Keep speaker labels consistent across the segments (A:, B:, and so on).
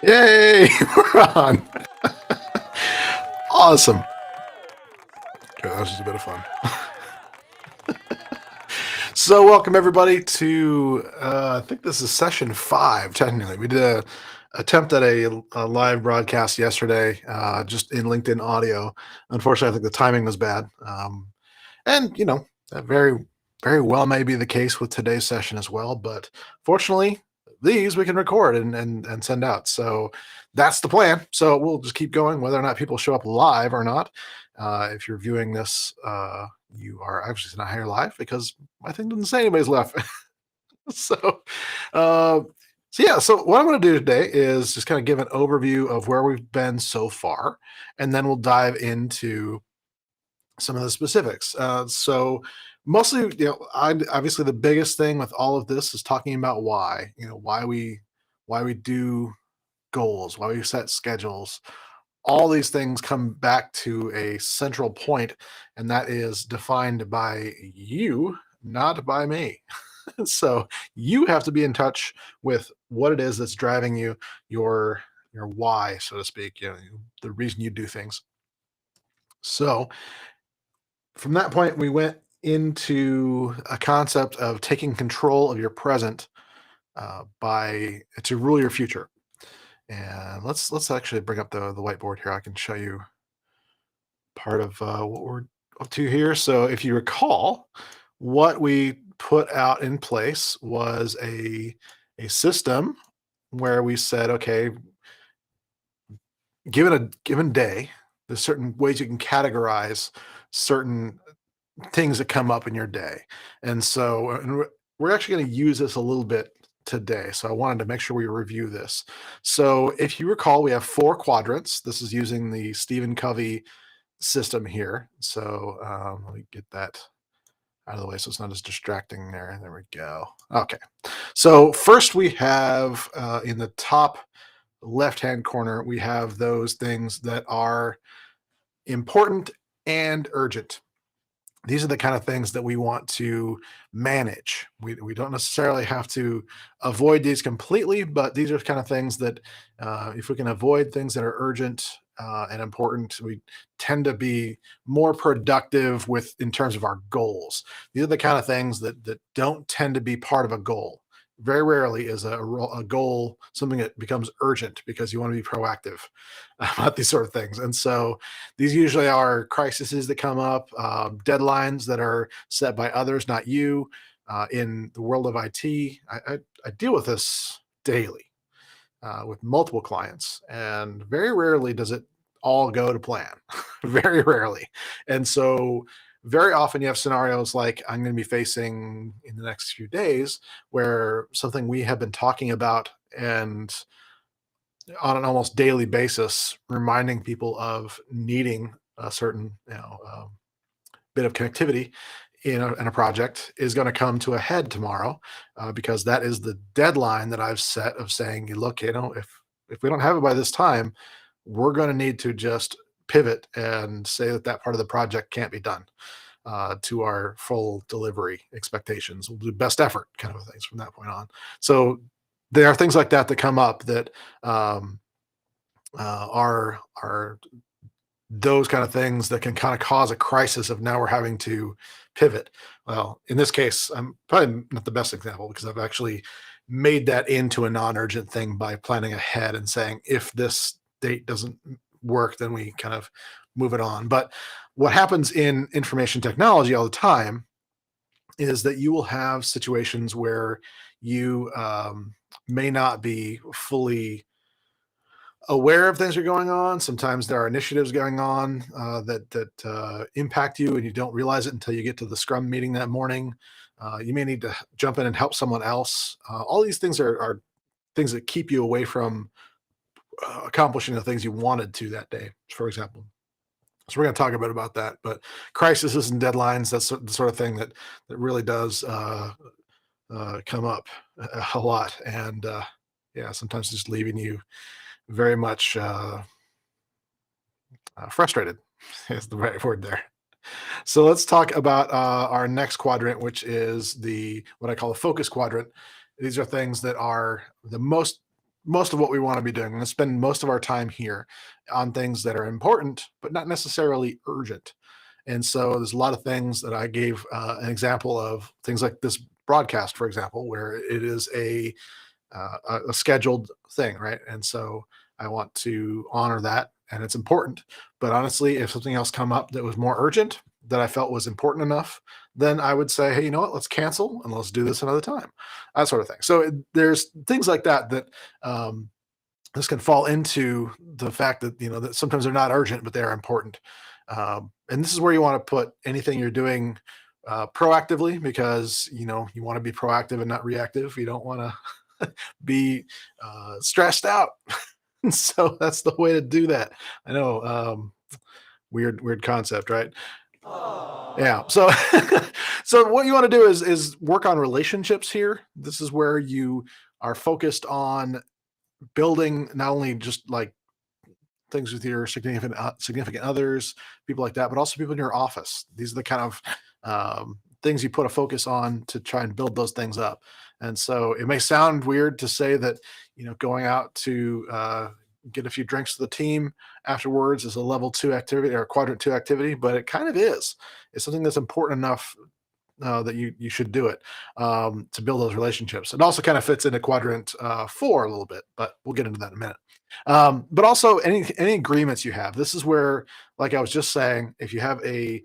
A: Yay! We're on. Awesome. Okay, that was just a bit of fun. So, welcome everybody to, I think this is session 5, technically. We did a attempt at a live broadcast yesterday, just in LinkedIn audio. Unfortunately, I think the timing was bad. And, that very well may be the case with today's session as well. But fortunately, these we can record and send out. So that's the plan. So we'll just keep going, whether or not people show up live or not. If you're viewing this, you are obviously not here live because my thing didn't say anybody's left. so, uh, so what I'm going to do today is just kind of give an overview of where we've been so far, and then we'll dive into some of the specifics. So mostly, obviously the biggest thing with all of this is talking about why, why we do goals, why we set schedules. All these things come back to a central point, and that is defined by you, not by me. So you have to be in touch with what it is that's driving you, your why, so to speak, the reason you do things. So from that point, we went into a concept of taking control of your present by to rule your future. And let's actually bring up the whiteboard here. I can show you part of what we're up to here. So if you recall, what we put out in place was a system where we said, okay, given a given day, there's certain ways you can categorize certain things that come up in your day. And so we're actually going to use this a little bit today. So I wanted to make sure we review this. So if you recall, we have 4 quadrants. This is using the Stephen Covey system here. So let me get that out of the way so it's not as distracting there. There we go. Okay. So first we have in the top left-hand corner, we have those things that are important and urgent. These are the kind of things that we want to manage. We don't necessarily have to avoid these completely, but these are kind of things that if we can avoid things that are urgent and important, we tend to be more productive with in terms of our goals. These are the kind of things that don't tend to be part of a goal. Very rarely is a goal something that becomes urgent because you want to be proactive about these sort of things. And so these usually are crises that come up, deadlines that are set by others, not you. In the world of IT, I deal with this daily with multiple clients, and very rarely does it all go to plan. Very rarely. And so, very often you have scenarios like I'm going to be facing in the next few days where something we have been talking about and on an almost daily basis, reminding people of needing a certain bit of connectivity in a project is going to come to a head tomorrow because that is the deadline that I've set of saying, look, if we don't have it by this time, we're going to need to just pivot and say that part of the project can't be done to our full delivery expectations. We'll do best effort kind of things from that point on. So there are things like that that come up that um, are those kind of things that can kind of cause a crisis of now we're having to pivot. Well, in this case, I'm probably not the best example because I've actually made that into a non-urgent thing by planning ahead and saying if this date doesn't work, then we kind of move it on. But what happens in information technology all the time is that you will have situations where you may not be fully aware of things are going on. Sometimes there are initiatives going on that impact you, and you don't realize it until you get to the Scrum meeting that morning. You may need to jump in and help someone else. All these things are things that keep you away from accomplishing the things you wanted to that day, for example. So we're going to talk a bit about that. But crises and deadlines, that's the sort of thing that really does come up a lot. And yeah, sometimes just leaving you very much frustrated is the right word there. So let's talk about our next quadrant, which is the what I call the focus quadrant. These are things that are the most of what we want to be doing. We're going to spend most of our time here on things that are important, but not necessarily urgent. And so there's a lot of things that I gave an example of things like this broadcast, for example, where it is a scheduled thing, right? And so I want to honor that, and it's important. But honestly, if something else come up that was more urgent, that I felt was important enough, then I would say, hey, you know what? Let's cancel and let's do this another time, that sort of thing. So there's things like that that um, this can fall into the fact that that sometimes they're not urgent, but they are important. And this is where you want to put anything you're doing proactively, because you want to be proactive and not reactive. You don't want to be stressed out. So that's the way to do that. I know, weird concept, right? Yeah. So so what you want to do is work on relationships here. This is where you are focused on building not only just like things with your significant others, people like that, but also people in your office. These are the kind of things you put a focus on to try and build those things up. And so it may sound weird to say that going out to get a few drinks to the team afterwards is a level 2 activity or a quadrant 2 activity, but it kind of is. It's something that's important enough that you should do it to build those relationships. It also kind of fits into quadrant 4 a little bit, but we'll get into that in a minute. But also any agreements you have. This is where, like I was just saying, if you have a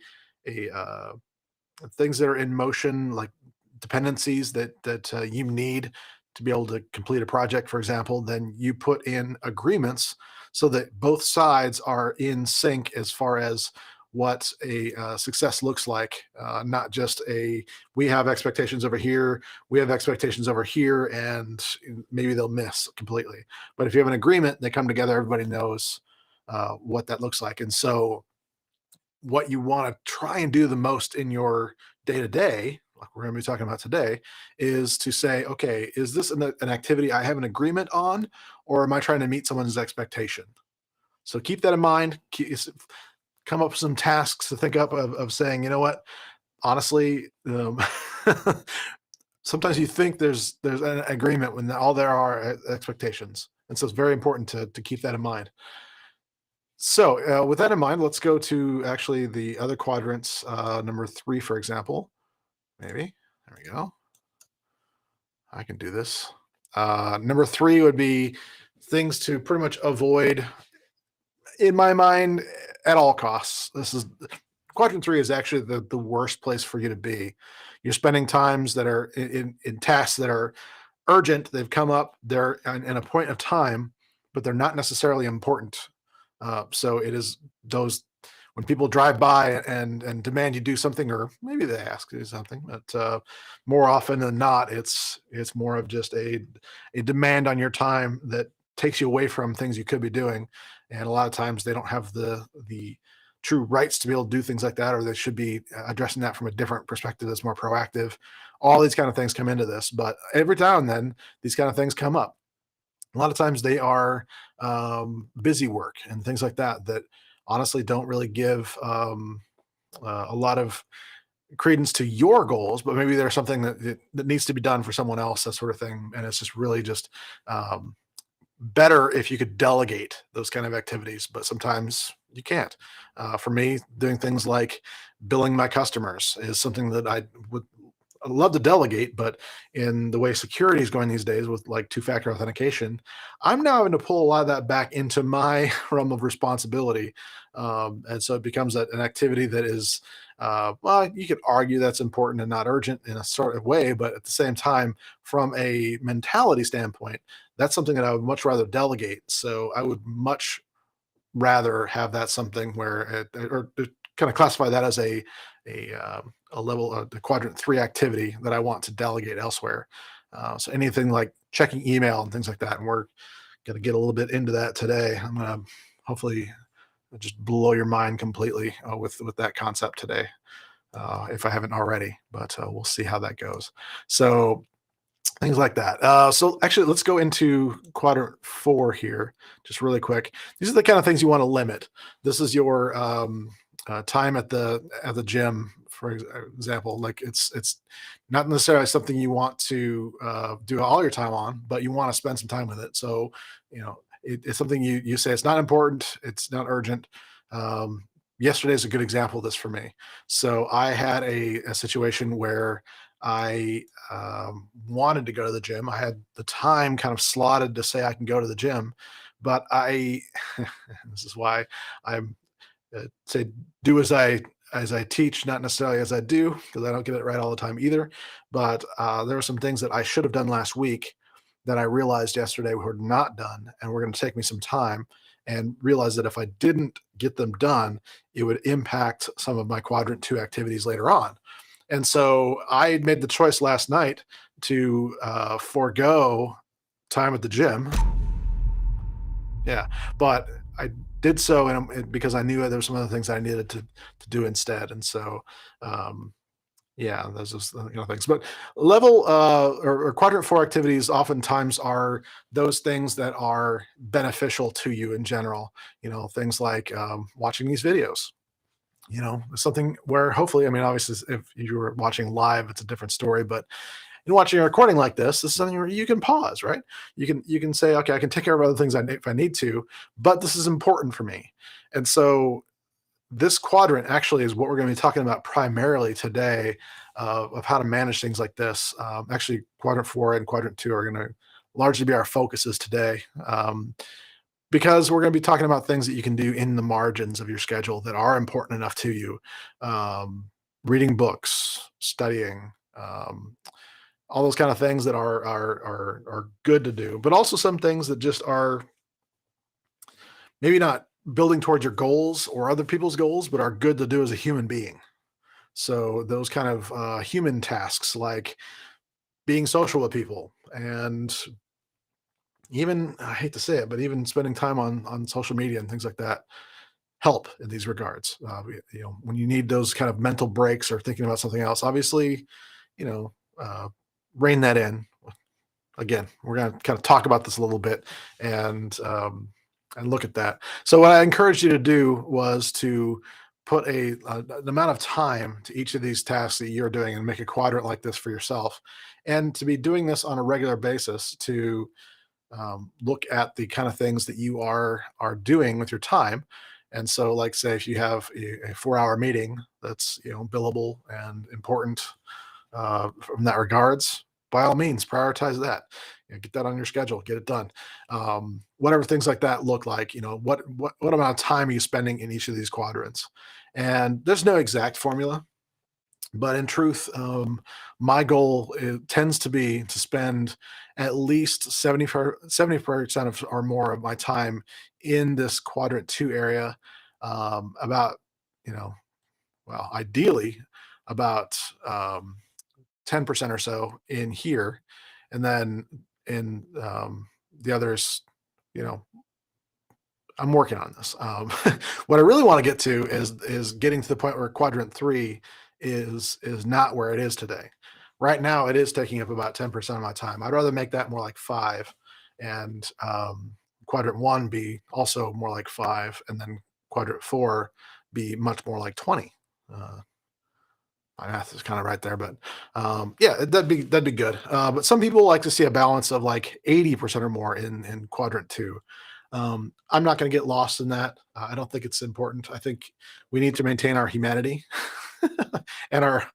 A: things that are in motion, like dependencies that you need to be able to complete a project, for example, then you put in agreements so that both sides are in sync as far as what a success looks like. Not just a we have expectations over here, we have expectations over here, and maybe they'll miss completely. But if you have an agreement, they come together, everybody knows what that looks like. And so what you want to try and do the most in your day to day, like we're going to be talking about today, is to say, okay, is this an activity I have an agreement on, or am I trying to meet someone's expectation? So keep that in mind. Come up with some tasks to think up of saying, you know what, honestly, sometimes you think there's an agreement when all there are expectations, and so it's very important to keep that in mind. So, with that in mind, let's go to actually the other quadrants, number 3, for example. Maybe. There we go. I can do this. Number 3 would be things to pretty much avoid, in my mind, at all costs. This is quadrant 3 is actually the worst place for you to be. You're spending times that are in tasks that are urgent. They've come up. They're in a point of time, but they're not necessarily important. So it is those when people drive by and demand you do something, or maybe they ask you to do something, but more often than not, it's more of just a demand on your time that takes you away from things you could be doing. And a lot of times they don't have the true rights to be able to do things like that, or they should be addressing that from a different perspective that's more proactive. All these kind of things come into this, but every now and then these kind of things come up. A lot of times they are busy work and things like that that honestly don't really give a lot of credence to your goals, but maybe there's something that needs to be done for someone else, that sort of thing. And it's just really just um, better if you could delegate those kind of activities, but sometimes you can't. For me, doing things like billing my customers is something that I'd love to delegate, but in the way security is going these days with like two-factor authentication, I'm now having to pull a lot of that back into my realm of responsibility. And so it becomes an activity that is, well, you could argue that's important and not urgent in a sort of way, but at the same time, from a mentality standpoint, that's something that I would much rather delegate. So I would much rather have that something where or kind of classify that as a a level, the quadrant 3 activity that I want to delegate elsewhere. So anything like checking email and things like that. And we're going to get a little bit into that today. I'm going to hopefully just blow your mind completely with that concept today, if I haven't already. But we'll see how that goes. So things like that. So actually, let's go into quadrant 4 here, just really quick. These are the kind of things you want to limit. This is your time at the gym, for example. Like it's not necessarily something you want to do all your time on, but you want to spend some time with it. So it's something you say it's not important, it's not urgent. Um, Yesterday is a good example of this for me. So I had a situation where I wanted to go to the gym. I had the time kind of slotted to say I can go to the gym, but this is why I'm say do as I teach, not necessarily as I do, because I don't get it right all the time either. But there were some things that I should have done last week that I realized yesterday were not done, and were going to take me some time. And realized that if I didn't get them done, it would impact some of my quadrant 2 activities later on. And so I made the choice last night to forego time at the gym. Yeah, but I did so, because I knew there were some other things I needed to do instead. And so, um, yeah, those are the kind of things. But level or quadrant 4 activities oftentimes are those things that are beneficial to you in general. Things like watching these videos. Something where hopefully, I mean, obviously, if you were watching live, it's a different story. But in watching a recording like this is something where you can pause, right? You can say, okay, I can take care of other things if I need to, but this is important for me. And so this quadrant actually is what we're going to be talking about primarily today, of how to manage things like this. Actually, quadrant 4 and quadrant 2 are going to largely be our focuses today. Because we're going to be talking about things that you can do in the margins of your schedule that are important enough to you. Um, Reading books, studying, all those kind of things that are good to do, but also some things that just are maybe not building towards your goals or other people's goals, but are good to do as a human being. So those kind of human tasks, like being social with people, and even, I hate to say it, but even spending time on social media and things like that, help in these regards. When you need those kind of mental breaks or thinking about something else, obviously, you know, uh, rein that in. Again, we're going to kind of talk about this a little bit, and look at that. So what I encouraged you to do was to put an amount of time to each of these tasks that you're doing, and make a quadrant like this for yourself, and to be doing this on a regular basis to look at the kind of things that you are doing with your time. And so, like, say if you have a 4-hour meeting that's billable and important, from that regards, by all means prioritize that. Get that on your schedule, get it done. Whatever things like that look like, what amount of time are you spending in each of these quadrants? And there's no exact formula, but in truth, my goal tends to be to spend at least 70% of or more of my time in this quadrant 2 area. About, you know, well, ideally about 10% or so in here. And then in the others, you know, I'm working on this. What I really want to get to is getting to the point where quadrant 3 is not where it is today. Right now, it is taking up about 10% of my time. I'd rather make that more like 5, and quadrant 1 be also more like 5, and then quadrant 4 be much more like 20. Uh, my math is kind of right there, but yeah, that'd be good. But some people like to see a balance of like 80% or more in quadrant 2. I'm not going to get lost in that. I don't think it's important. I think we need to maintain our humanity and our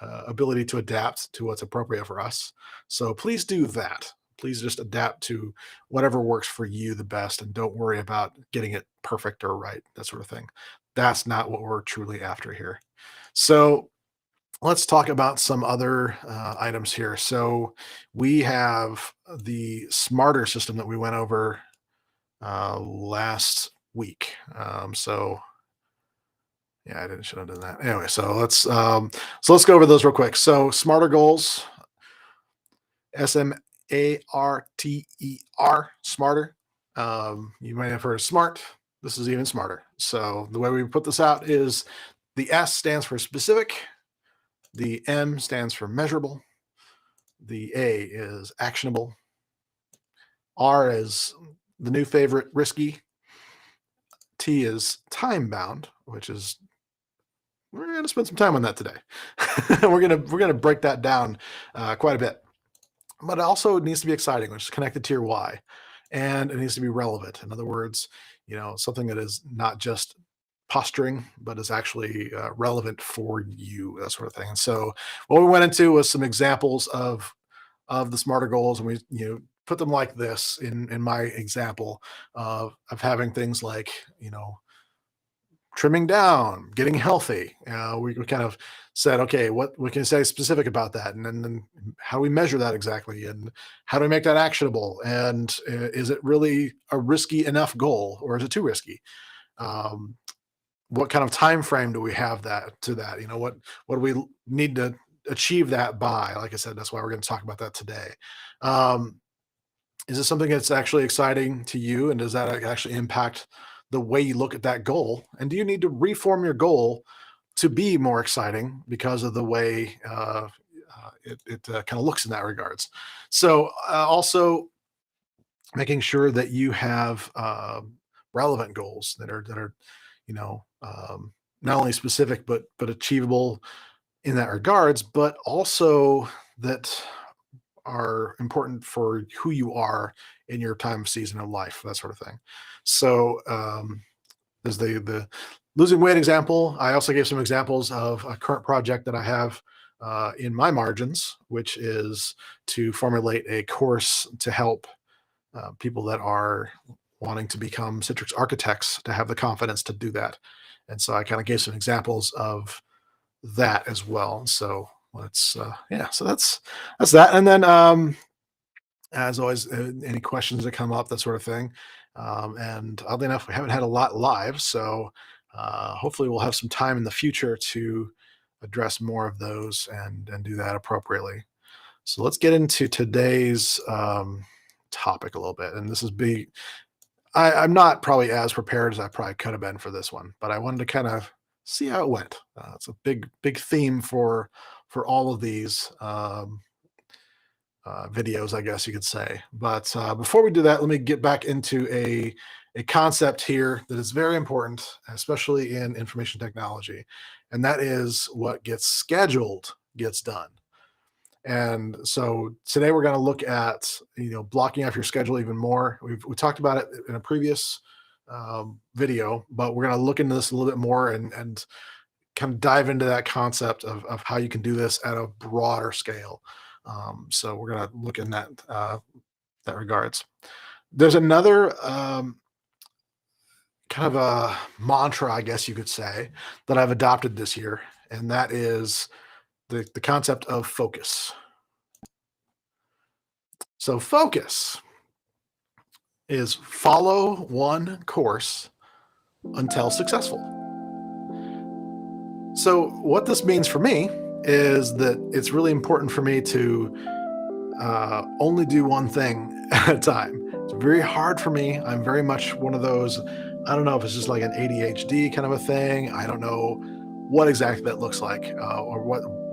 A: ability to adapt to what's appropriate for us. So please do that. Please just adapt to whatever works for you the best, and don't worry about getting it perfect or right, that sort of thing. That's not what we're truly after here. So let's talk about some other items here. So we have the smarter system that we went over, last week. So Yeah, I didn't should have done that. Anyway, so let's go over those real quick. So smarter goals, SMARTER, smarter. You might have heard of smart. This is even smarter. So the way we put this out is the S stands for specific, the M stands for measurable, the A is actionable, R is the new favorite, risky, T is time bound, which is we're going to spend some time on that today. we're going to break that down quite a bit. But it also needs to be exciting, which is connected to your why, and it needs to be relevant. In other words, something that is not just posturing, but is actually relevant for you, that sort of thing. And so, what we went into was some examples of the smarter goals, and we put them like this in my example of having things like trimming down, getting healthy. We kind of said, okay, what we can say specific about that, and then how do we measure that exactly, and how do we make that actionable, and is it really a risky enough goal, or is it too risky? Um, what kind of time frame do we have that to that? What do we need to achieve that by? Like I said, that's why we're going to talk about that today. Um, is this something that's actually exciting to you, and does that actually impact the way you look at that goal? And do you need to reform your goal to be more exciting because of the way it kind of looks in that regards? So also making sure that you have relevant goals that are not only specific but achievable in that regards, but also that are important for who you are in your time season of life, that sort of thing. So there's the losing weight example. I also gave some examples of a current project that I have in my margins, which is to formulate a course to help people that are wanting to become Citrix architects to have the confidence to do that. And so I kind of gave some examples of that as well. So yeah, so that's that. And then as always, any questions that come up, that sort of thing. And oddly enough, we haven't had a lot live, so hopefully we'll have some time in the future to address more of those and do that appropriately. So let's get into today's topic a little bit. And this is big. I'm not probably as prepared as I probably could have been for this one, but I wanted to kind of see how it went. It's a big theme for all of these videos, I guess you could say. But before we do that, let me get back into a concept here that is very important, especially in information technology, and that is what gets scheduled gets done. And so today we're going to look at blocking off your schedule even more. We talked about it in a previous video, but we're going to look into this a little bit more and kind of dive into that concept of how you can do this at a broader scale. So we're going to look in that regards. There's another kind of a mantra, I guess you could say, that I've adopted this year, and that is the concept of focus. So focus is follow one course until successful. So what this means for me is that it's really important for me to only do one thing at a time. It's very hard for me. I'm very much one of those, I don't know if it's just like an ADHD kind of a thing. I don't know what exactly that looks like or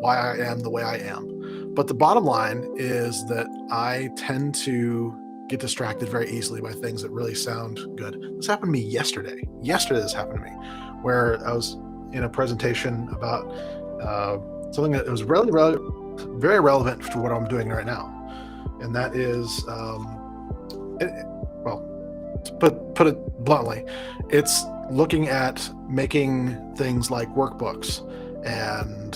A: why I am the way I am. But the bottom line is that I tend to get distracted very easily by things that really sound good. This happened to me yesterday. Yesterday, this happened to me where I was in a presentation about something that was really very relevant to what I'm doing right now. And that is, well, to put it bluntly, it's looking at making things like workbooks and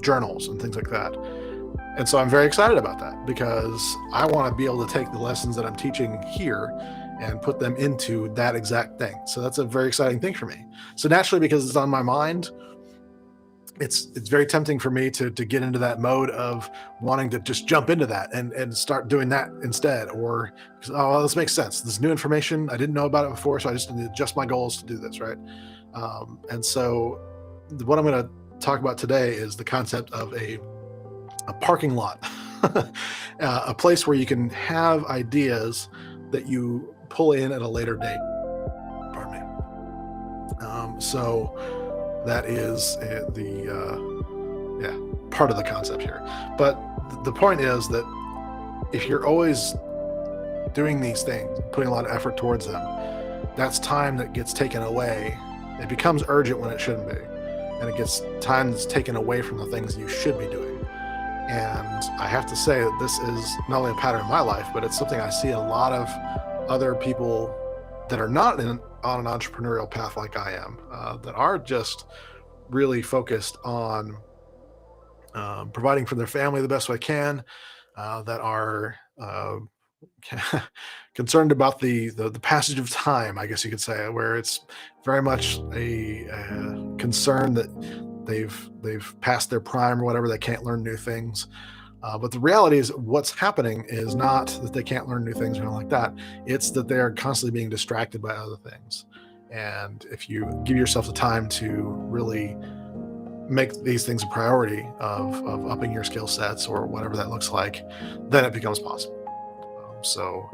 A: journals and things like that. And so I'm very excited about that because I want to be able to take the lessons that I'm teaching here and put them into that exact thing. So that's a very exciting thing for me. So naturally, because it's on my mind, it's very tempting for me to get into that mode of wanting to just jump into that and start doing that instead. Or, oh, well, this makes sense. This new information, I didn't know about it before, so I just need to adjust my goals to do this, right? And so what I'm going to talk about today is the concept of a parking lot, a place where you can have ideas that you pull in at a later date. Pardon me. So that is part of the concept here. But the point is that if you're always doing these things, putting a lot of effort towards them, that's time that gets taken away. It becomes urgent when it shouldn't be. And it gets time that's taken away from the things you should be doing. And I have to say that this is not only a pattern in my life, but it's something I see in a lot of other people that are not on an entrepreneurial path like I am, that are just really focused on providing for their family the best way I can, that are concerned about the passage of time, I guess you could say, where it's very much a concern that they've passed their prime or whatever, they can't learn new things. But the reality is, what's happening is not that they can't learn new things or anything like that. It's that they are constantly being distracted by other things. And if you give yourself the time to really make these things a priority of upping your skill sets or whatever that looks like, then it becomes possible. So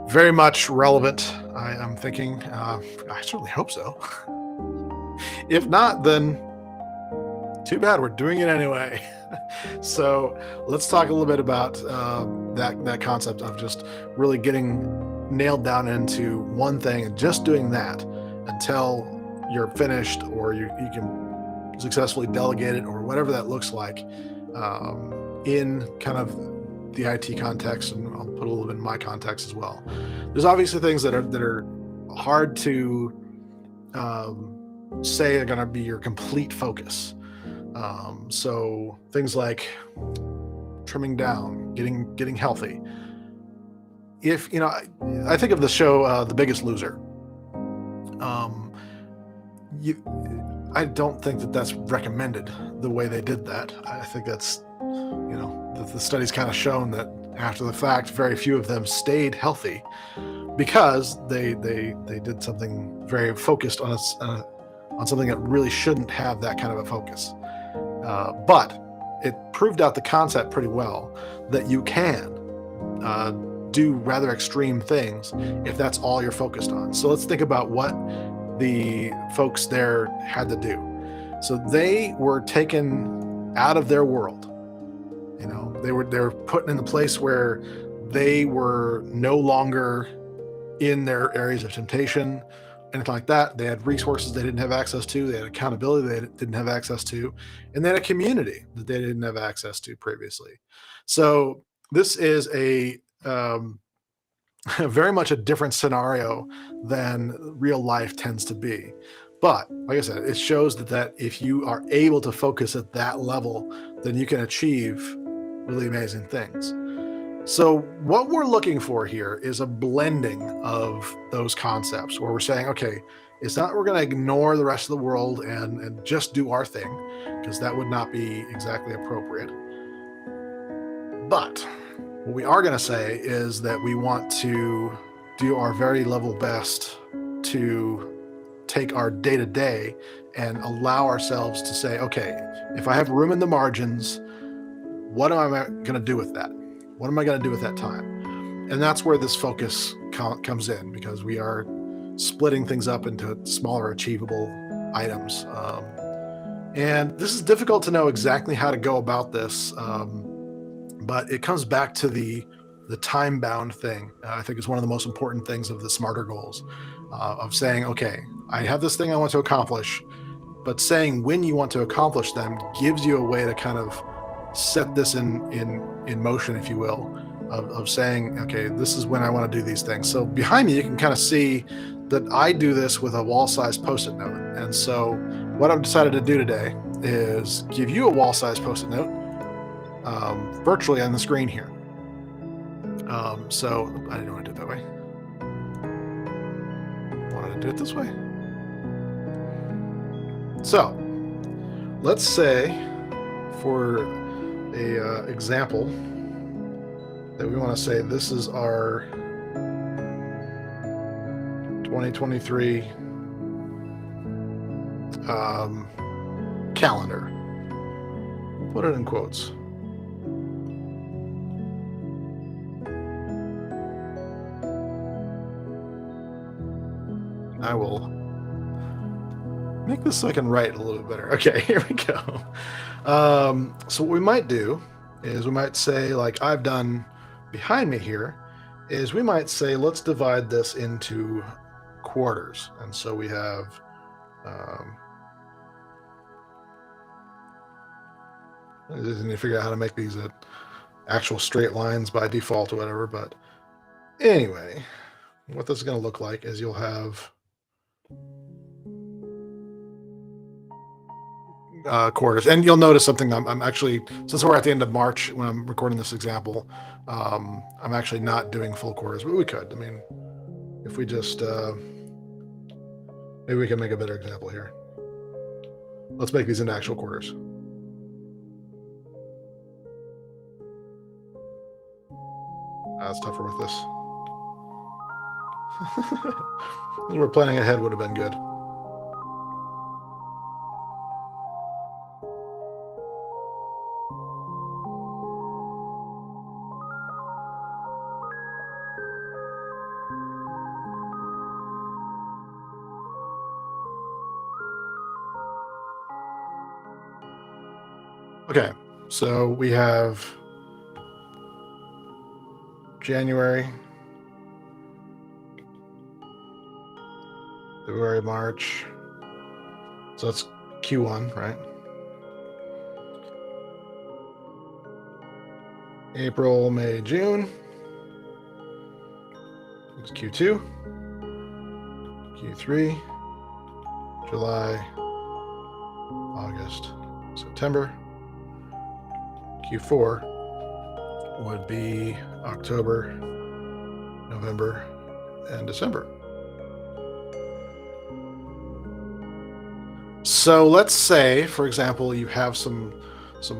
A: very much relevant, I'm thinking. I certainly hope so. If not, then too bad, we're doing it anyway. So let's talk a little bit about that concept of just really getting nailed down into one thing and just doing that until you're finished, or you can successfully delegate it, or whatever that looks like, in kind of the IT context, and I'll put a little bit in my context as well. There's obviously things that are hard to say are going to be your complete focus. So things like trimming down, getting healthy. If I think of the show The Biggest Loser. I don't think that that's recommended the way they did that. I think that's the study's kind of shown that after the fact, very few of them stayed healthy because they did something very focused on something that really shouldn't have that kind of a focus. But it proved out the concept pretty well that you can do rather extreme things if that's all you're focused on. So let's think about what the folks there had to do. So they were taken out of their world. They were put in a place where they were no longer in their areas of temptation, anything like that. They had resources they didn't have access to. They had accountability they didn't have access to, and they had a community that they didn't have access to previously. So this is a very much a different scenario than real life tends to be. But like I said, it shows that if you are able to focus at that level, then you can achieve really amazing things. So what we're looking for here is a blending of those concepts, where we're saying, okay, it's not we're going to ignore the rest of the world and just do our thing, because that would not be exactly appropriate. But what we are going to say is that we want to do our very level best to take our day-to-day and allow ourselves to say, okay, if I have room in the margins, what am I going to do with that? What am I going to do with that time? And that's where this focus comes in, because we are splitting things up into smaller achievable items. And this is difficult to know exactly how to go about this, but it comes back to the time-bound thing. I think is one of the most important things of the SMARTer goals, of saying, okay, I have this thing I want to accomplish, but saying when you want to accomplish them gives you a way to kind of set this in motion, if you will, of saying, okay, this is when I want to do these things. So behind me, you can kind of see that I do this with a wall-sized Post-it note. And so what I've decided to do today is give you a wall-sized Post-it note virtually on the screen here. So I didn't want to do it that way. I wanted to do it this way. So let's say, for a example, that we want to say this is our 2023 calendar. Put it in quotes. I will make this so I can write a little bit better. Okay, here we go. So what we might do is we might say, like I've done behind me here, is we might say, let's divide this into quarters. And so we have, I just need to figure out how to make these actual straight lines by default or whatever. But anyway, what this is going to look like is you'll have quarters, and you'll notice something. I'm actually, since we're at the end of March when I'm recording this example, I'm actually not doing full quarters, but we could. I mean, if we just maybe we can make a better example here. Let's make these into actual quarters. It's tougher with this. We're planning ahead would have been good. Okay, so we have January, February, March. So that's Q1, right? April, May, June. It's Q2, Q3, July, August, September. Q4 would be October, November, and December. So let's say, for example, you have some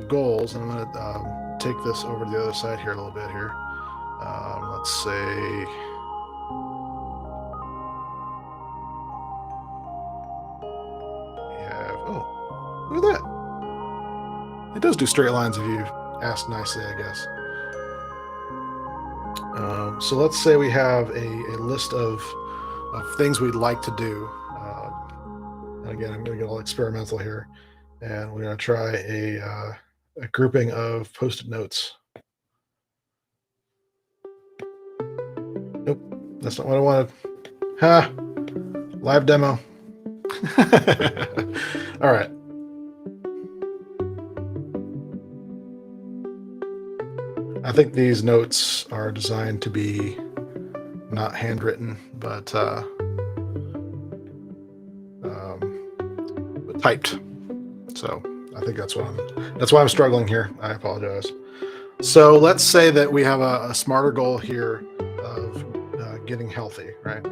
A: goals, and I'm going to take this over to the other side here a little bit here. Let's say we have, oh, look at that. It does do straight lines if you ask nicely, I guess. So let's say we have a list of things we'd like to do. And again, I'm going to get all experimental here, and we're going to try a grouping of Post-it notes. Nope, that's not what I wanted. Ha! Live demo. All right. I think these notes are designed to be not handwritten, but typed. So I think that's why I'm struggling here. I apologize. So let's say that we have a smarter goal here of getting healthy, right?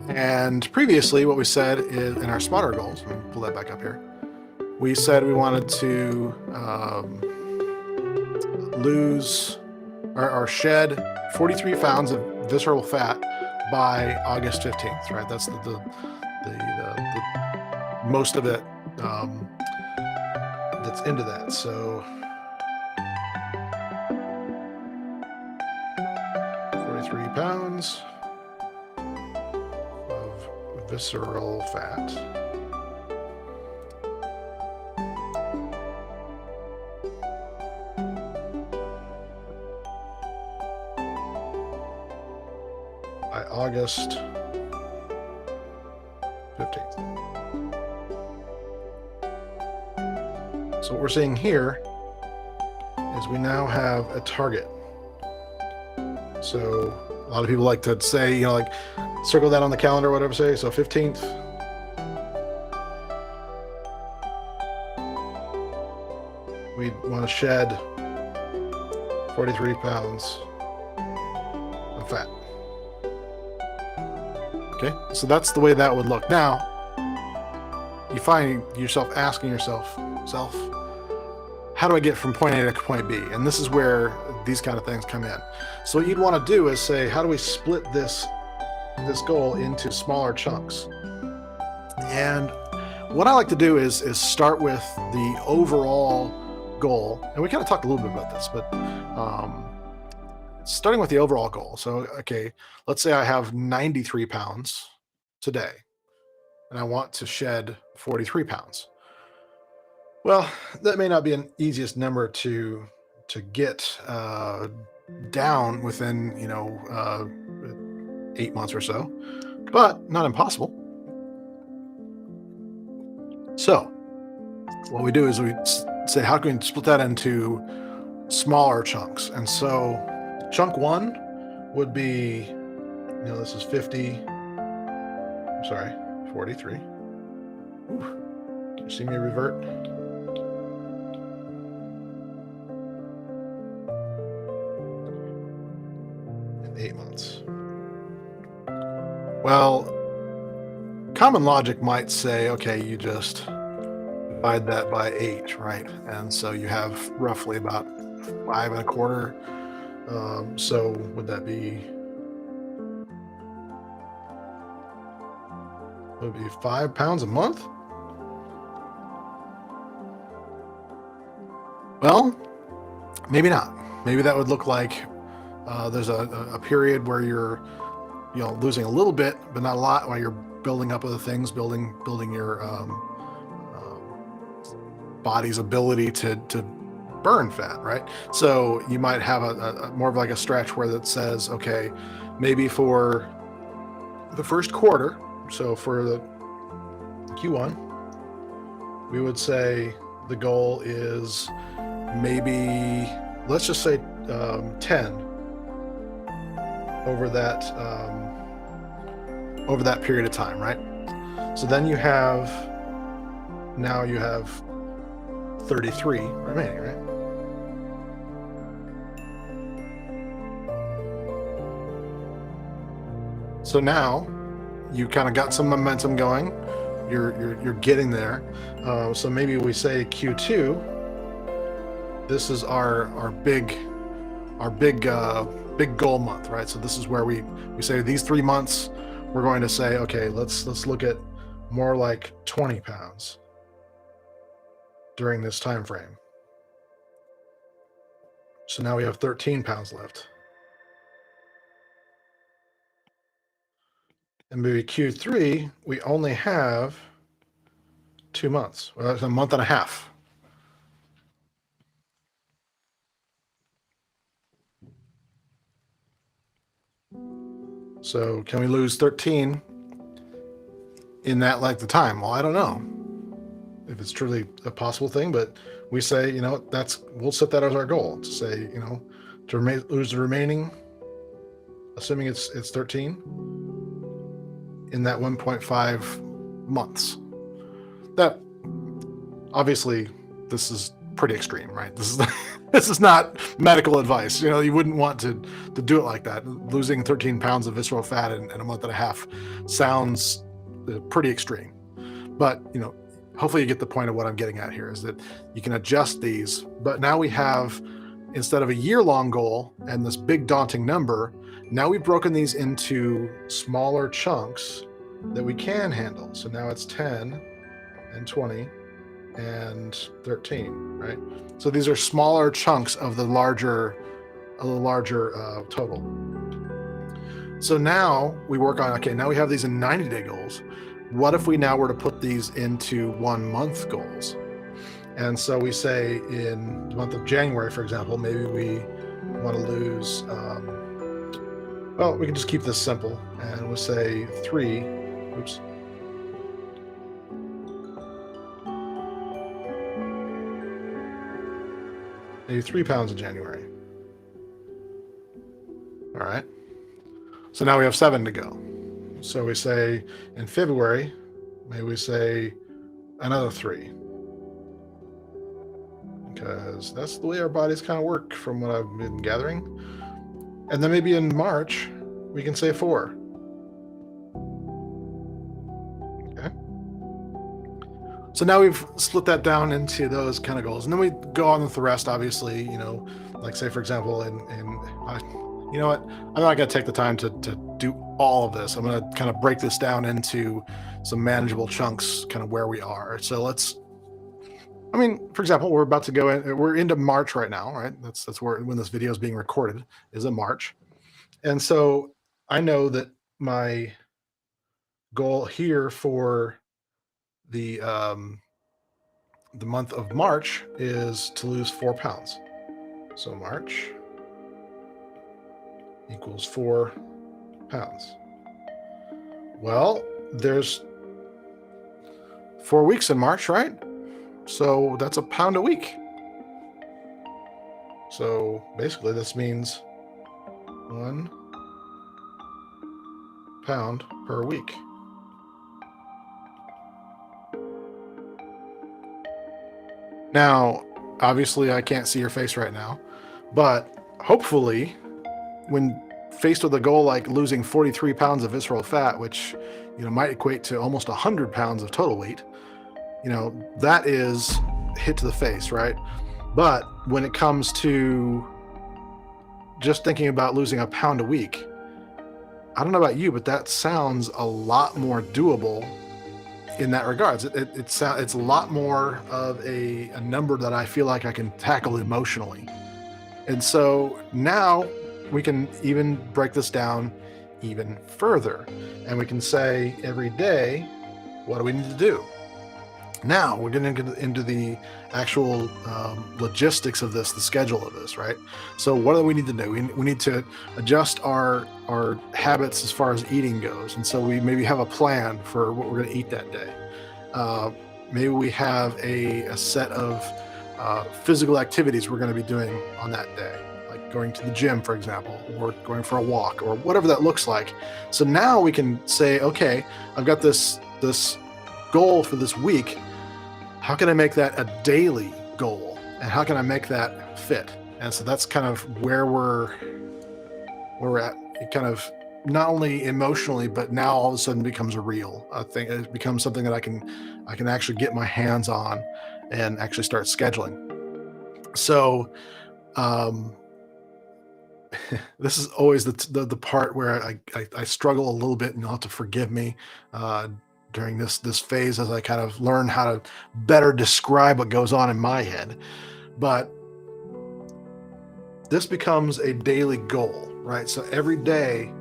A: And previously, what we said is in our smarter goals, let me pull that back up here. We said we wanted to lose or shed 43 pounds of visceral fat by August 15th, right? That's the most of it that's into that. So 43 pounds of visceral fat. By August 15th. So what we're seeing here is we now have a target. So a lot of people like to say, you know, like circle that on the calendar or whatever, say, so 15th. We want to shed 43 pounds of fat. Okay, so that's the way that would look. Now, you find yourself asking yourself, how do I get from point A to point B? And this is where these kind of things come in. So what you'd want to do is say, how do we split this goal into smaller chunks? And what I like to do is start with the overall goal. And we kind of talked a little bit about this, but starting with the overall goal. So, okay, let's say I have 93 pounds today, and I want to shed 43 pounds. Well, that may not be an easiest number to get down within 8 months or so, but not impossible. So what we do is we say, how can we split that into smaller chunks? And so chunk 1 would be, this is 43. Ooh, can you see me revert? In 8 months. Well, common logic might say, okay, you just divide that by 8, right? And so you have roughly about 5 1/4. So would that be? Would it be 5 pounds a month? Well, maybe not. Maybe that would look like there's a period where you're losing a little bit, but not a lot, while you're building up other things, building your body's ability to burn fat, right? So you might have a more of like a stretch where that says, okay, maybe for the first quarter, so for the Q1, we would say the goal is maybe, let's just say 10 over that period of time, right? So then you have 33 remaining, right? So now you kind of got some momentum going. You're getting there. So maybe we say Q2. This is our big goal month, right? So this is where we say these 3 months we're going to say, okay, let's look at more like 20 pounds during this time frame. So now we have 13 pounds left. And maybe Q3, we only have 2 months. Well, that's a month and a half. So can we lose 13 in that length of time? Well, I don't know if it's truly a possible thing, but we say, we'll set that as our goal to say, to lose the remaining, assuming it's 13 in that 1.5 months. That obviously, this is pretty extreme, right? This is not medical advice. You wouldn't want to do it like that. Losing 13 pounds of visceral fat in a month and a half sounds pretty extreme. But, hopefully you get the point of what I'm getting at here, is that you can adjust these. But now we have, instead of a year-long goal and this big daunting number, now we've broken these into smaller chunks that we can handle. So now it's 10 and 20 and 13, right? So these are smaller chunks of the larger total. So now we work on, okay, now we have these in 90-day goals. What if we now were to put these into 1 month goals? And so we say in the month of January, for example, maybe we want to lose, well, we can just keep this simple and we'll say 3, oops. Maybe 3 pounds in January. All right. So now we have 7 to go. So we say in February, maybe we say another 3. Because that's the way our bodies kind of work from what I've been gathering. And then maybe in March, we can say 4. Okay. So now we've split that down into those kind of goals, and then we go on with the rest. Obviously, like say for example, you know what? I'm not going to take the time to do all of this. I'm going to kind of break this down into some manageable chunks, kind of where we are. So for example, we're about to go in. We're into March right now, right? That's where when this video is being recorded is in March, and so I know that my goal here for the month of March is to lose 4 pounds. So March equals 4 pounds. Well, there's 4 weeks in March, right? So that's a pound a week. So basically this means 1 pound per week. Now, obviously I can't see your face right now, but hopefully when faced with a goal like losing 43 pounds of visceral fat, which might equate to almost 100 pounds of total weight, that is hit to the face, right? But when it comes to just thinking about losing a pound a week, I don't know about you, but that sounds a lot more doable in that regards. It's a lot more of a number that I feel like I can tackle emotionally. And so now we can even break this down even further, and we can say every day, what do we need to do? Now we're getting into the actual logistics of this, the schedule of this, right? So what do we need to do? We need to adjust our habits as far as eating goes. And so we maybe have a plan for what we're going to eat that day. Maybe we have a set of physical activities we're going to be doing on that day, like going to the gym, for example, or going for a walk, or whatever that looks like. So now we can say, okay, I've got this goal for this week. How can I make that a daily goal, and how can I make that fit? And so that's kind of where we're at. It kind of not only emotionally, but now all of a sudden becomes a real thing. It becomes something that I can actually get my hands on and actually start scheduling. So this is always the part where I struggle a little bit, and you'll have to forgive me during this phase as I kind of learn how to better describe what goes on in my head. But this becomes a daily goal, right? So every day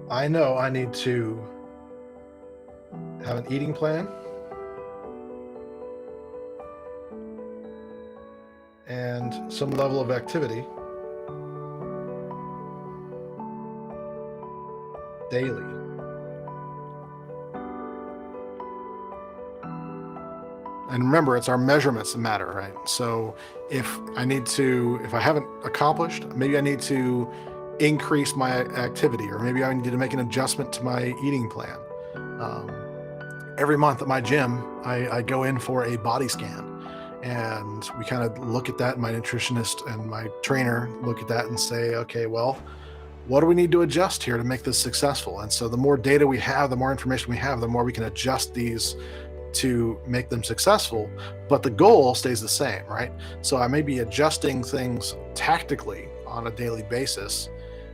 A: I know I need to have an eating plan and some level of activity daily. And remember, it's our measurements that matter, right? So if I haven't accomplished, maybe I need to increase my activity, or maybe I need to make an adjustment to my eating plan. Every month at my gym, I go in for a body scan, and we kind of look at that. My nutritionist and my trainer look at that and say, okay, well, what do we need to adjust here to make this successful? And so the more data we have, the more information we have, the more we can adjust these to make them successful, but the goal stays the same, right? So I may be adjusting things tactically on a daily basis,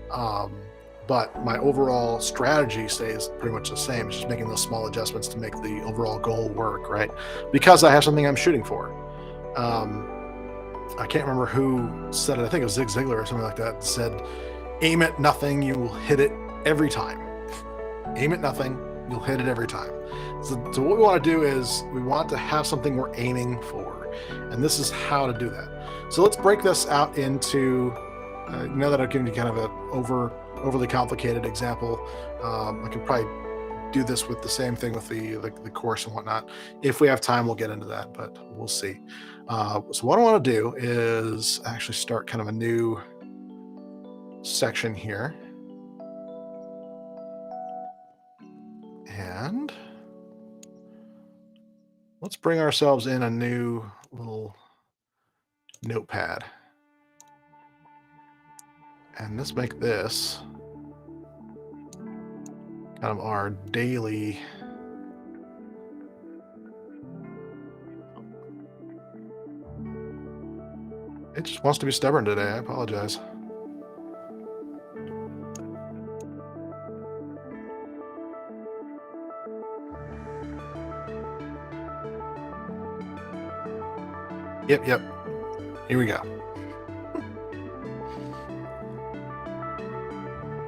A: but my overall strategy stays pretty much the same. It's just making those small adjustments to make the overall goal work, right? Because I have something I'm shooting for. I can't remember who said it. I think it was Zig Ziglar or something like that. Said, aim at nothing, you will hit it every time. Aim at nothing, you'll hit it every time. So what we want to do is we want to have something we're aiming for, and this is how to do that. So let's break this out into, now that I've given you kind of an overly complicated example, I could probably do this with the same thing with the course and whatnot. If we have time, we'll get into that, but we'll see. So what I want to do is actually start kind of a new section here. And let's bring ourselves in a new little notepad. And let's make this kind of our daily It just wants to be stubborn today. I apologize. Yep. Here we go.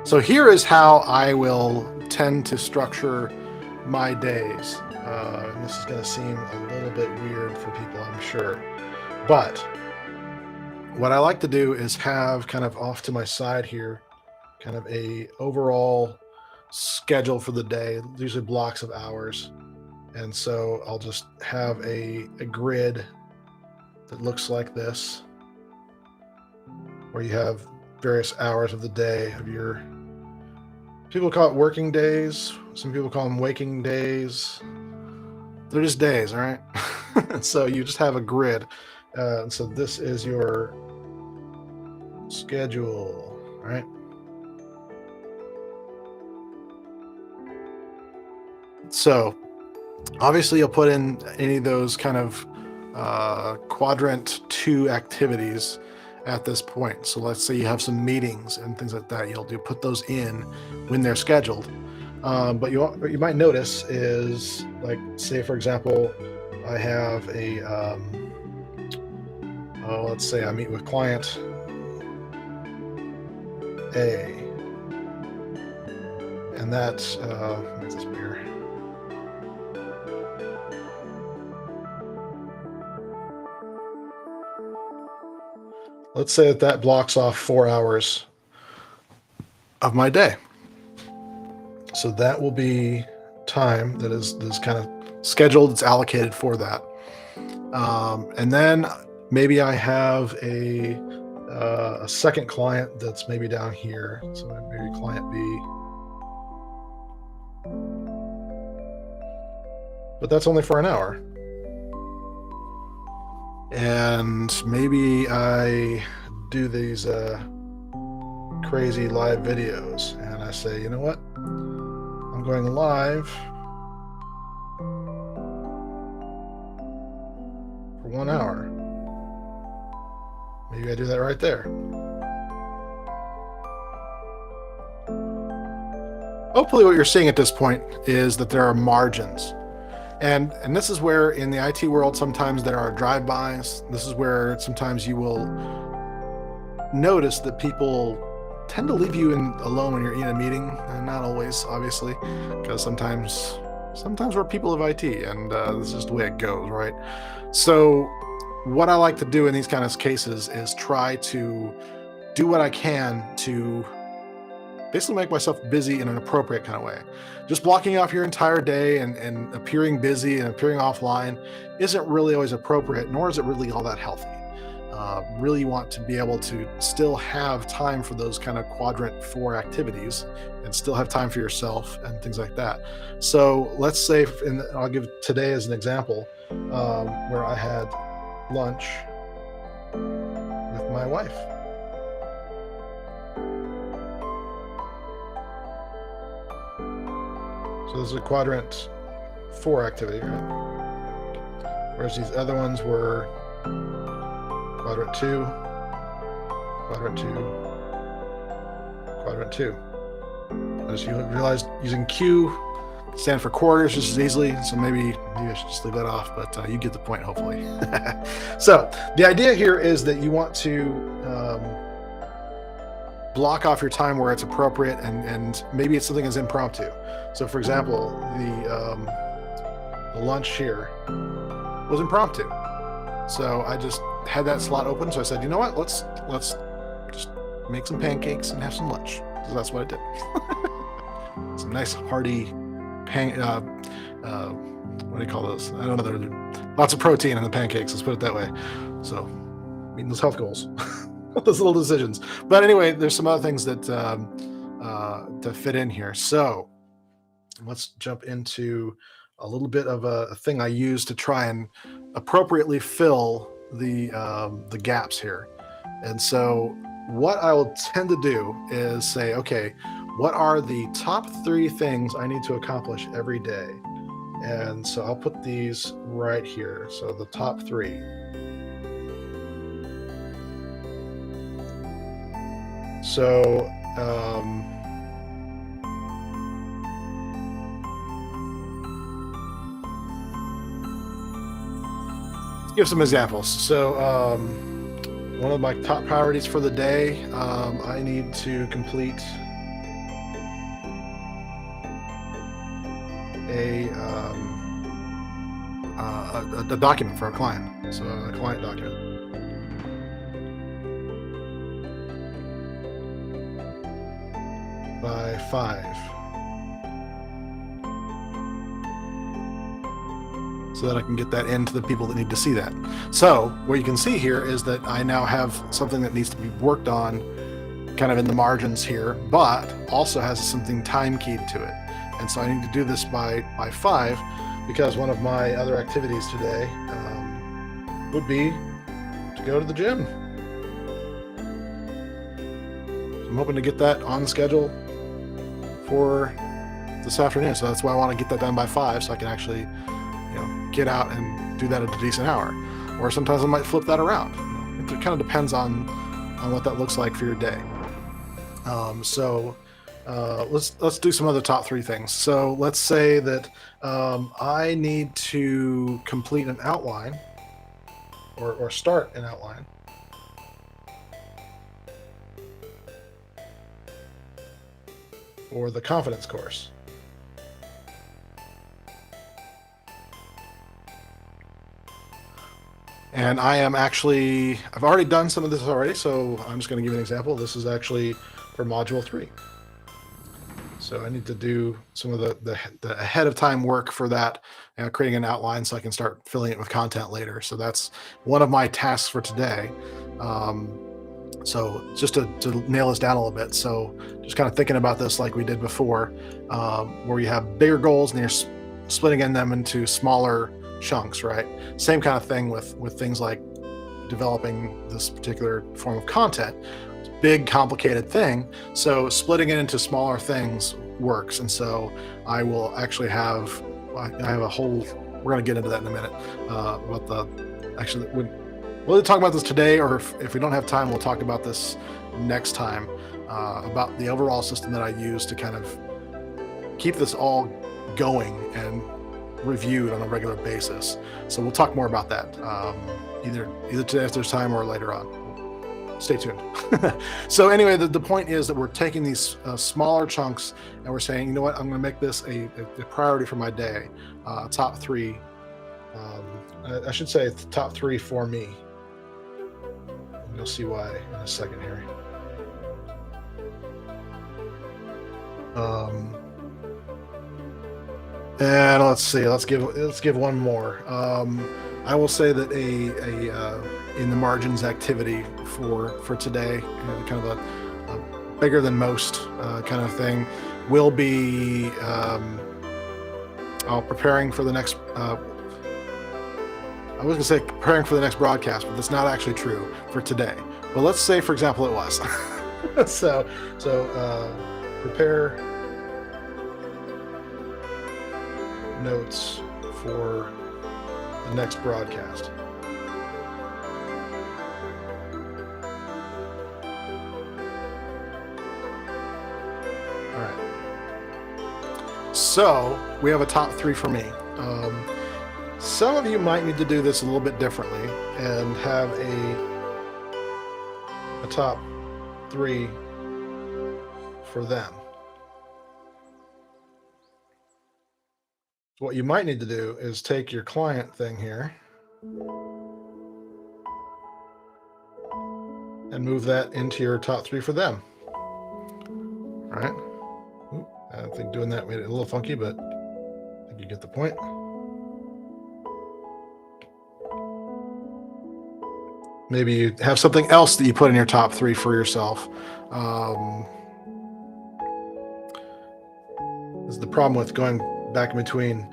A: So here is how I will tend to structure my days. And this is going to seem a little bit weird for people, I'm sure. But what I like to do is have kind of off to my side here, kind of a overall schedule for the day, usually blocks of hours. And so I'll just have a grid that looks like this, where you have various hours of the day of your, people call it working days. Some people call them waking days. They're just days, all right? So you just have a grid. And so this is your schedule, right? So obviously you'll put in any of those kind of quadrant 2 activities at this point. So let's say you have some meetings and things like that. You'll put those in when they're scheduled. But what you might notice is, like, say for example, I have a let's say I meet with client A, and that make this bigger. Let's say that blocks off 4 hours of my day. So that will be time that is kind of scheduled, it's allocated for that. And then maybe I have a second client that's maybe down here. So maybe client B. But that's only for an hour. And maybe I do these crazy live videos, and I say, you know what? I'm going live for 1 hour. Maybe I do that right there. Hopefully what you're seeing at this point is that there are margins. And this is where in the IT world, sometimes there are drive-bys. This is where sometimes you will notice that people tend to leave you alone when you're in a meeting, and not always, obviously, because sometimes we're people of IT, and this is just the way it goes, right? So what I like to do in these kind of cases is try to do what I can to basically make myself busy in an appropriate kind of way. Just blocking off your entire day and appearing busy and appearing offline isn't really always appropriate, nor is it really all that healthy. Really you want to be able to still have time for those kind of quadrant 4 activities and still have time for yourself and things like that. So let's say, I'll give today as an example, where I had lunch with my wife. So this is a quadrant 4 activity, right? Whereas these other ones were quadrant 2, quadrant 2, quadrant 2. As you realize, using Q stand for quarters just as easily, so maybe I should just leave that off, but you get the point, hopefully. So the idea here is that you want to block off your time where it's appropriate, and maybe it's something as impromptu. So for example, the lunch here was impromptu. So I just had that slot open, so I said, you know what, let's just make some pancakes and have some lunch. So that's what I did. Some nice hearty what do you call those? I don't know. There are lots of protein in the pancakes, let's put it that way. So meeting those health goals. Those little decisions. But anyway, there's some other things that to fit in here. So let's jump into a little bit of a thing I use to try and appropriately fill the gaps here. And so what I will tend to do is say, okay, what are the top 3 things I need to accomplish every day? And so I'll put these right here. So the top 3. So let's give some examples. So one of my top priorities for the day, I need to complete a document for a client. So a client document. By 5. So that I can get that into the people that need to see that. So what you can see here is that I now have something that needs to be worked on kind of in the margins here, but also has something time keyed to it. And so I need to do this by 5, because one of my other activities today would be to go to the gym. So I'm hoping to get that on schedule for this afternoon. So that's why I want to get that done by 5, so I can actually get out and do that at a decent hour. Or sometimes I might flip that around. It kind of depends on what that looks like for your day. So let's do some other top 3 things. So let's say that I need to complete an outline or start an outline for the confidence course. And I've already done some of this already, so I'm just going to give you an example. This is actually for module 3. So I need to do some of the ahead of time work for that, creating an outline so I can start filling it with content later. So that's one of my tasks for today. So just to nail this down a little bit. So just kind of thinking about this like we did before, where you have bigger goals and you're splitting them into smaller chunks, right? Same kind of thing with things like developing this particular form of content. It's a big, complicated thing. So splitting it into smaller things works. And so I will actually have a whole, we're going to get into that in a minute, we'll talk about this today, or if we don't have time, we'll talk about this next time, about the overall system that I use to kind of keep this all going and reviewed on a regular basis. So we'll talk more about that either today if there's time or later on. Stay tuned. So anyway, the point is that we're taking these smaller chunks and we're saying, you know what, I'm going to make this a priority for my day. Top 3. I should say it's top 3 for me. You'll see why in a second here. And let's see. Let's give one more. I will say that a in the margins activity for today, kind of a bigger than most kind of thing, will be preparing for the next. I was going to say preparing for the next broadcast, but that's not actually true for today. But let's say, for example, it was. So prepare notes for the next broadcast. All right. So we have a top 3 for me. Some of you might need to do this a little bit differently and have a top 3 for them. What you might need to do is take your client thing here and move that into your top 3 for them. All right. I think doing that made it a little funky, but I think you get the point. Maybe you have something else that you put in your top 3 for yourself. This is the problem with going back in between.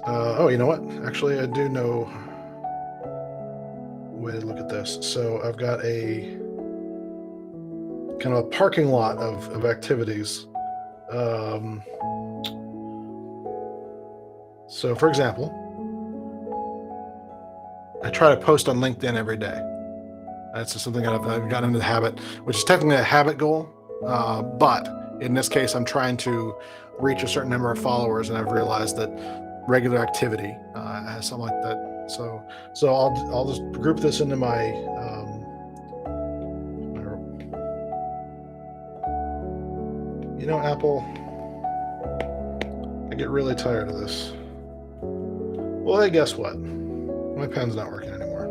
A: Oh, you know what? Actually, I do know a way to look at this. So I've got a kind of a parking lot of activities. So for example, I try to post on LinkedIn every day. That's just something that I've gotten into the habit, which is technically a habit goal. But in this case, I'm trying to reach a certain number of followers, and I've realized that regular activity has something like that. So I'll just group this into Apple. I get really tired of this. Well, hey, guess what? My pen's not working anymore.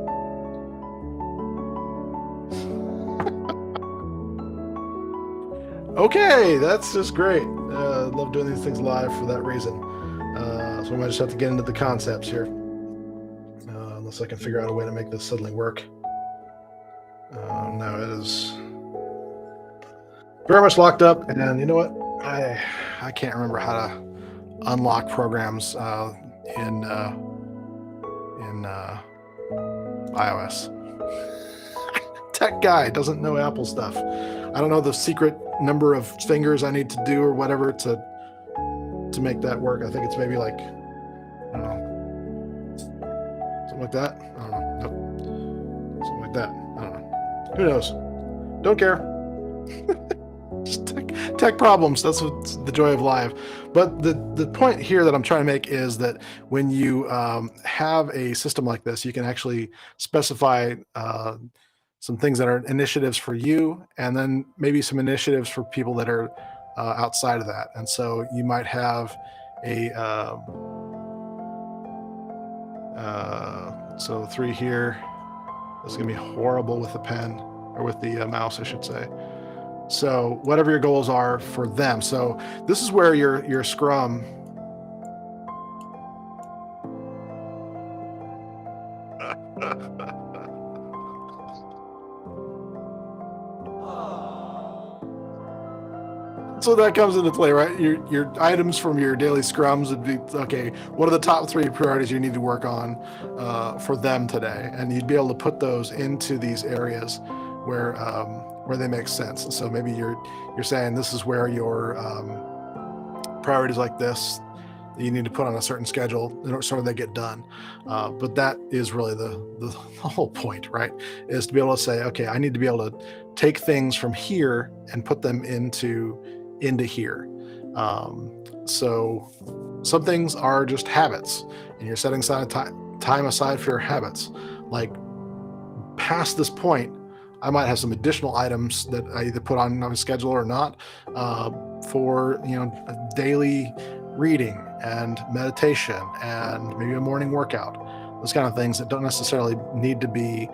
A: Okay, that's just great. Love doing these things live for that reason. So I might just have to get into the concepts here, unless I can figure out a way to make this suddenly work. No, it is very much locked up, and you know what? I can't remember how to unlock programs in iOS. Tech guy doesn't know Apple stuff. I don't know the secret number of fingers I need to do or whatever to make that work. I think it's maybe like, I don't know, something like that. I don't know. Nope. Something like that. I don't know. Who knows? Don't care. Just tech problems. That's what's the joy of live. But the point here that I'm trying to make is that when you have a system like this, you can actually specify some things that are initiatives for you, and then maybe some initiatives for people that are outside of that. And so you might have a so 3 here. This is gonna be horrible with the pen, or with the mouse, I should say. So whatever your goals are for them. So this is where your Scrum so that comes into play, right? Your items from your daily scrums would be, okay, what are the top 3 priorities you need to work on for them today? And you'd be able to put those into these areas where they make sense. And so maybe you're saying this is where your priorities like this that you need to put on a certain schedule in order so they get done. But that is really the whole point, right? Is to be able to say, okay, I need to be able to take things from here and put them into here. So some things are just habits, and you're setting aside time aside for your habits. Like, past this point, I might have some additional items that I either put on a schedule or not, for daily reading and meditation and maybe a morning workout. Those kind of things that don't necessarily need to be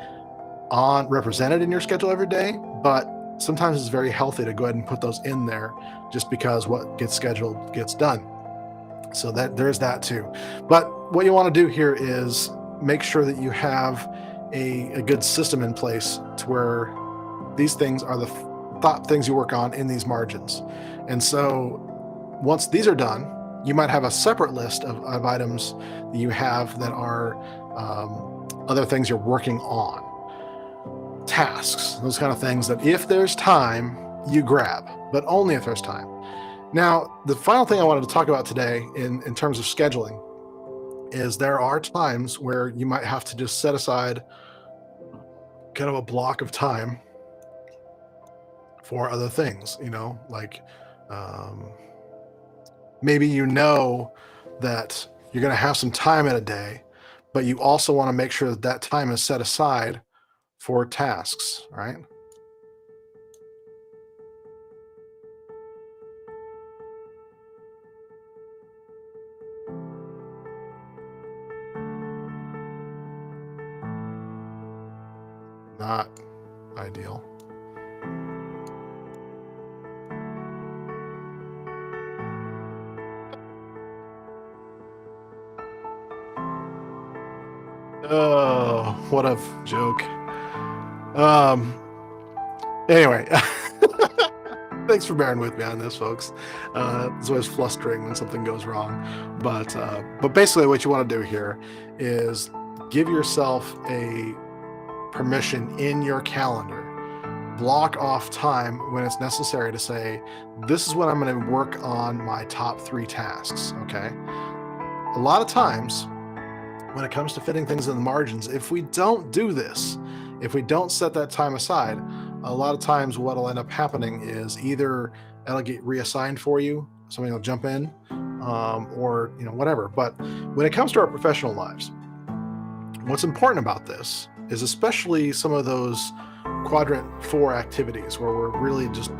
A: represented in your schedule every day, but sometimes it's very healthy to go ahead and put those in there, just because what gets scheduled gets done. So that there's that too. But what you want to do here is make sure that you have a good system in place to where these things are the top things you work on in these margins. And so once these are done, you might have a separate list of items that you have that are other things you're working on. Tasks, those kind of things that if there's time, you grab, but only if there's time. Now, the final thing I wanted to talk about today in terms of scheduling is there are times where you might have to just set aside kind of a block of time for other things, like maybe that you're going to have some time in a day, but you also want to make sure that time is set aside for tasks, right? Not ideal. Oh, what a joke. Anyway, thanks for bearing with me on this, folks. It's always flustering when something goes wrong, but basically what you want to do here is give yourself a permission in your calendar. Block off time when it's necessary to say, this is when I'm going to work on my top 3 tasks, okay? A lot of times, when it comes to fitting things in the margins, if we don't do this, If we don't set that time aside, a lot of times what'll end up happening is either it'll get reassigned for you, somebody will jump in, or whatever. But when it comes to our professional lives, what's important about this is especially some of those quadrant 4 activities where we're really just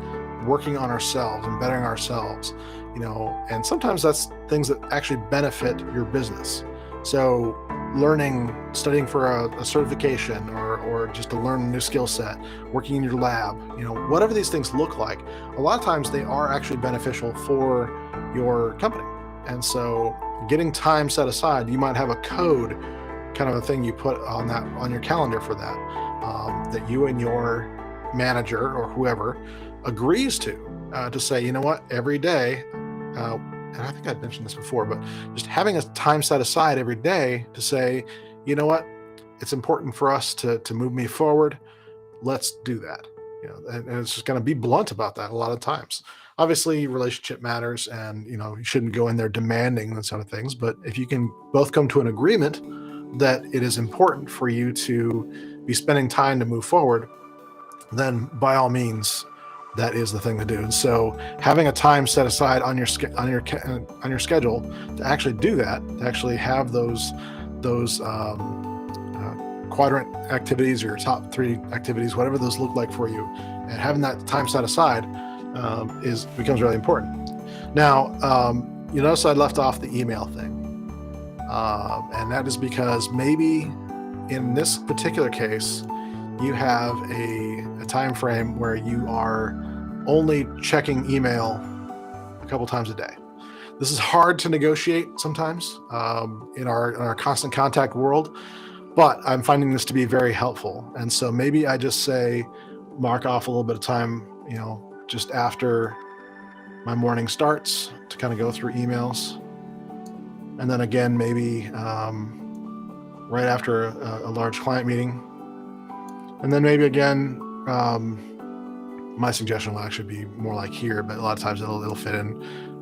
A: working on ourselves and bettering ourselves, and sometimes that's things that actually benefit your business. So learning, studying for a certification, or just to learn a new skill set, working in your lab, whatever these things look like, a lot of times they are actually beneficial for your company. And so getting time set aside, you might have a code kind of a thing you put on your calendar for that, that you and your manager or whoever agrees to say, you know what, every day, and I think I've mentioned this before, but just having a time set aside every day to say, you know what, it's important for us to move me forward. Let's do that. And it's just going to be blunt about that a lot of times. Obviously, relationship matters, and you shouldn't go in there demanding those sort of things. But if you can both come to an agreement that it is important for you to be spending time to move forward, then by all means, that is the thing to do. And so having a time set aside on your schedule to actually do that, to actually have those quadrant activities, or your top 3 activities, whatever those look like for you, and having that time set aside becomes really important. Now, you notice I left off the email thing. And that is because maybe in this particular case, you have a time frame where you are only checking email a couple times a day. This is hard to negotiate sometimes in our constant contact world, but I'm finding this to be very helpful. And so maybe I just say, mark off a little bit of time, just after my morning starts, to kind of go through emails. And then again, maybe right after a large client meeting. And then maybe again, my suggestion will actually be more like here, but a lot of times it'll fit in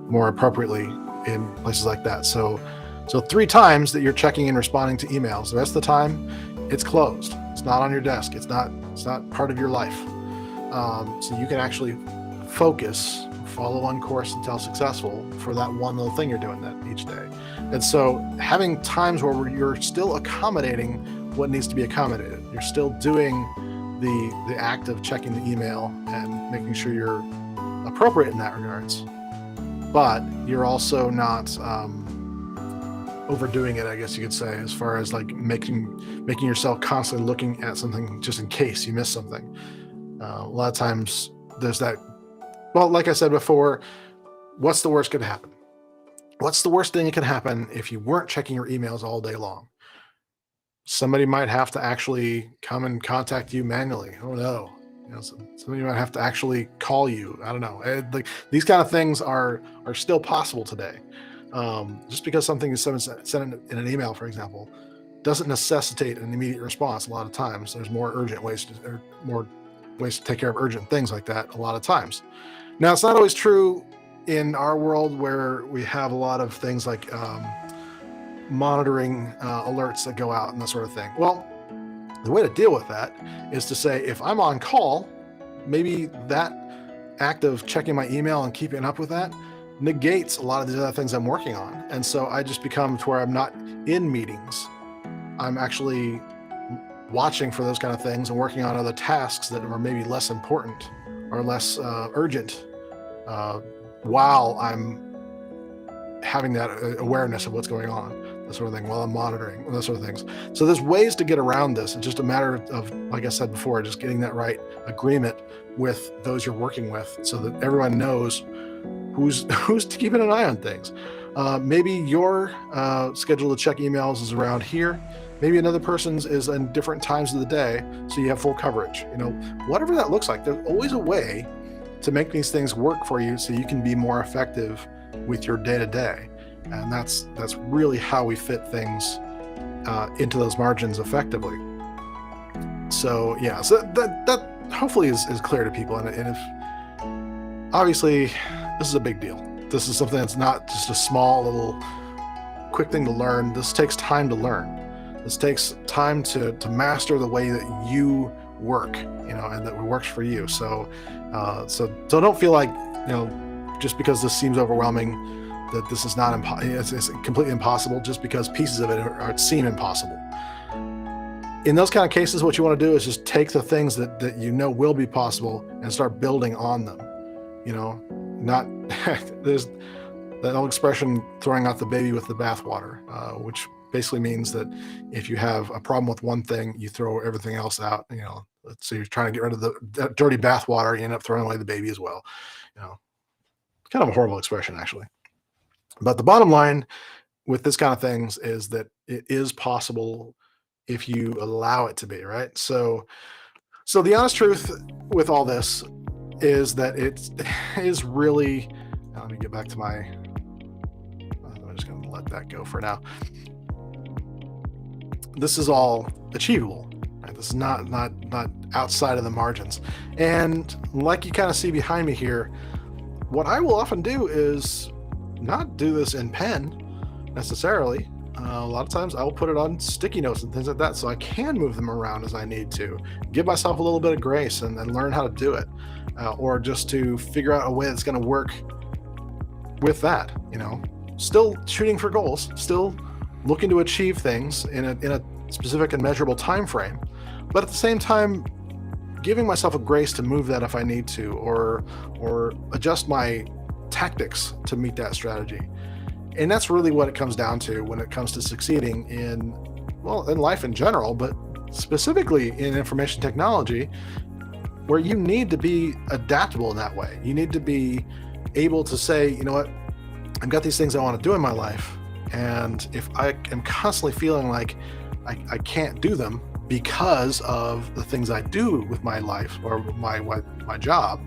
A: more appropriately in places like that. So 3 times that you're checking and responding to emails. The rest of the time, it's closed. It's not on your desk. It's not part of your life. So you can actually focus, follow one course until successful for that one little thing you're doing that each day. And so having times where you're still accommodating what needs to be accommodated. You're still doing the act of checking the email and making sure you're appropriate in that regards, but you're also not overdoing it, I guess you could say, as far as like making yourself constantly looking at something just in case you miss something. A lot of times there's that. Well, like I said before, what's the worst could happen? What's the worst thing that could happen if you weren't checking your emails all day long? Somebody might have to actually come and contact you manually. Oh no. Somebody might have to actually call you. I don't know. Like, these kind of things are still possible today. Just because something is sent in an email, for example, doesn't necessitate an immediate response. A lot of times there's more ways to take care of urgent things like that a lot of times. Now, it's not always true in our world, where we have a lot of things like monitoring alerts that go out and that sort of thing. Well, the way to deal with that is to say, if I'm on call, maybe that act of checking my email and keeping up with that negates a lot of these other things I'm working on. And so I just become to where I'm not in meetings. I'm actually watching for those kind of things and working on other tasks that are maybe less important or less urgent, while I'm having that awareness of what's going on, that sort of thing, while I'm monitoring, those sort of things. So there's ways to get around this. It's just a matter of, like I said before, just getting that right agreement with those you're working with, so that everyone knows who's keeping an eye on things. Maybe your schedule to check emails is around here. Maybe another person's is in different times of the day, so you have full coverage. Whatever that looks like, there's always a way to make these things work for you so you can be more effective with your day-to-day. And that's really how we fit things into those margins effectively. So yeah, so that hopefully is clear to people. And if obviously this is a big deal. This is something that's not just a small little quick thing to learn. This takes time to learn. This takes time to master the way that you work, and that it works for you. So don't feel like, just because this seems overwhelming, that this is not it's completely impossible just because pieces of it seem impossible. In those kind of cases, what you want to do is just take the things that will be possible and start building on them. Not there's that old expression, throwing out the baby with the bathwater, which basically means that if you have a problem with one thing, you throw everything else out. So you're trying to get rid of the dirty bathwater, you end up throwing away the baby as well. Kind of a horrible expression, actually. But the bottom line with this kind of things is that it is possible if you allow it to be, right? So the honest truth with all this is that it is really. Let me get back to my. I'm just going to let that go for now. This is all achievable. Right? This is not outside of the margins. And like you kind of see behind me here, what I will often do is not do this in pen necessarily. A lot of times I will put it on sticky notes and things like that, so I can move them around as I need to, give myself a little bit of grace and learn how to do it, or just to figure out a way that's going to work with that. Still shooting for goals, still looking to achieve things in a specific and measurable time frame, but at the same time giving myself a grace to move that if I need to, or adjust my tactics to meet that strategy. And that's really what it comes down to when it comes to succeeding in life in general, but specifically in information technology, where you need to be adaptable in that way. You need to be able to say, you know what, I've got these things I want to do in my life, and if I am constantly feeling like I can't do them because of the things I do with my life or my job,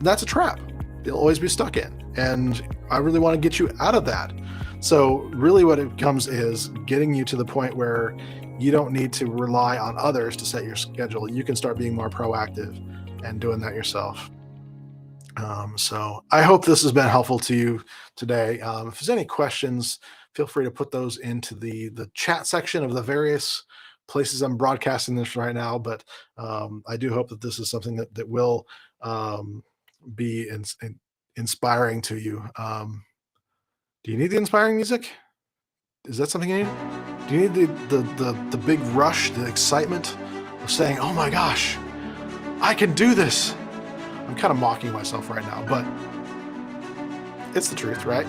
A: that's a trap you'll always be stuck in. And I really want to get you out of that. So really what it comes is getting you to the point where you don't need to rely on others to set your schedule. You can start being more proactive and doing that yourself. So I hope this has been helpful to you today. If there's any questions, feel free to put those into the chat section of the various places I'm broadcasting this right now. But I do hope that this is something that will be inspiring to you. Do you need the inspiring music? Is that something you need? Do you need the big rush, the excitement of saying, "Oh my gosh, I can do this"? I'm kind of mocking myself right now, but it's the truth, right?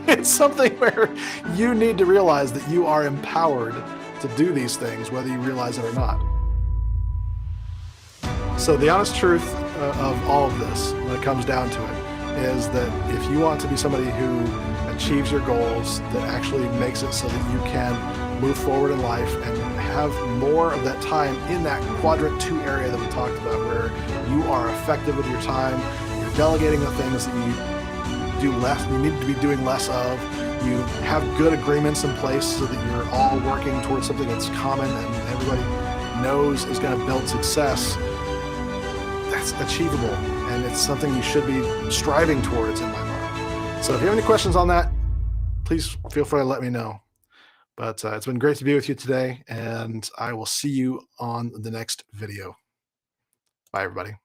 A: It's something where you need to realize that you are empowered to do these things, whether you realize it or not. So the honest truth of all of this, when it comes down to it, is that if you want to be somebody who achieves your goals, that actually makes it so that you can move forward in life and have more of that time in that quadrant 2 area that we talked about, where you are effective with your time, you're delegating the things that you need to be doing less of, you have good agreements in place so that you're all working towards something that's common and everybody knows is going to build success. That's achievable, and it's something you should be striving towards in my mind. So if you have any questions on that, please feel free to let me know. But it's been great to be with you today, and I will see you on the next video. Bye, everybody.